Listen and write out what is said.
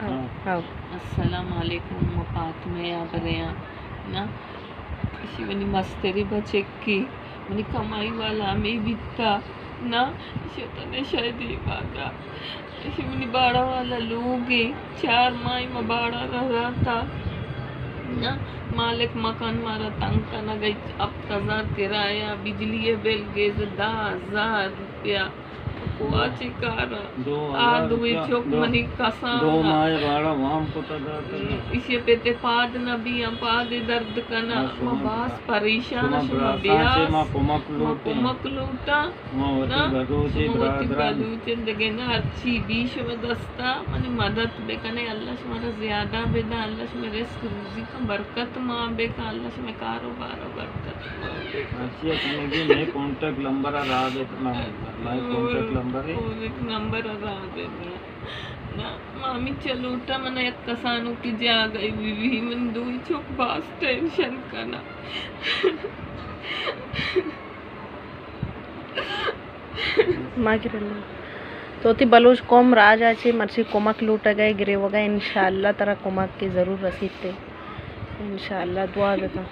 हाँ अस्सलाम वालेकुम मपात में या बरेया ना इसी मनी मस्तेरी बचेक्की मनी कमाई वाला में बिता ना इसे तने शायद ही बागा इसी मनी बाड़ा वाला लोगे 4 माई में बाड़ा रहा था ना मालिक मकान मारा तंग करना गई अब 1000 किराया बिजली बिल गैस 10,000 रुपया कुआची कार आदमी चौक मनी कसा दो माए बाड़ा वाम को तदा इसे पेते पाद न भी हम पाद दर्द कना मबास परेशान शुमा साचे मा ब्यास कुमक लूटा ना बदूचे ब्रादरान बलूचे दगे ना अच्छी बीच में दस्ता मने मदद बेकने अल्लाह शुमारा ज्यादा बेदा अल्लाह शुमे रिस्क रूजी का बरकत मां बेका अल्लाह शुमे कारोबार बरकत मां बेका अच्छी अपने मैं कांटेक्ट नंबर आ दे मैं कांटेक्ट नंबर है एक नंबर आ दे ना मामी चलूटा मैंने एक कसानों की जा गई बीवी मन दुई चौक बास टेंशन करना मागिरल्ला तो ती बलूच कौम राज आचे मर्सी कोमक लूट गए गिरे वगैरह इंशाअल्लाह तरह कोमक की ज़रूर रसीद थे इंशाअल्लाह दुआ बेटा।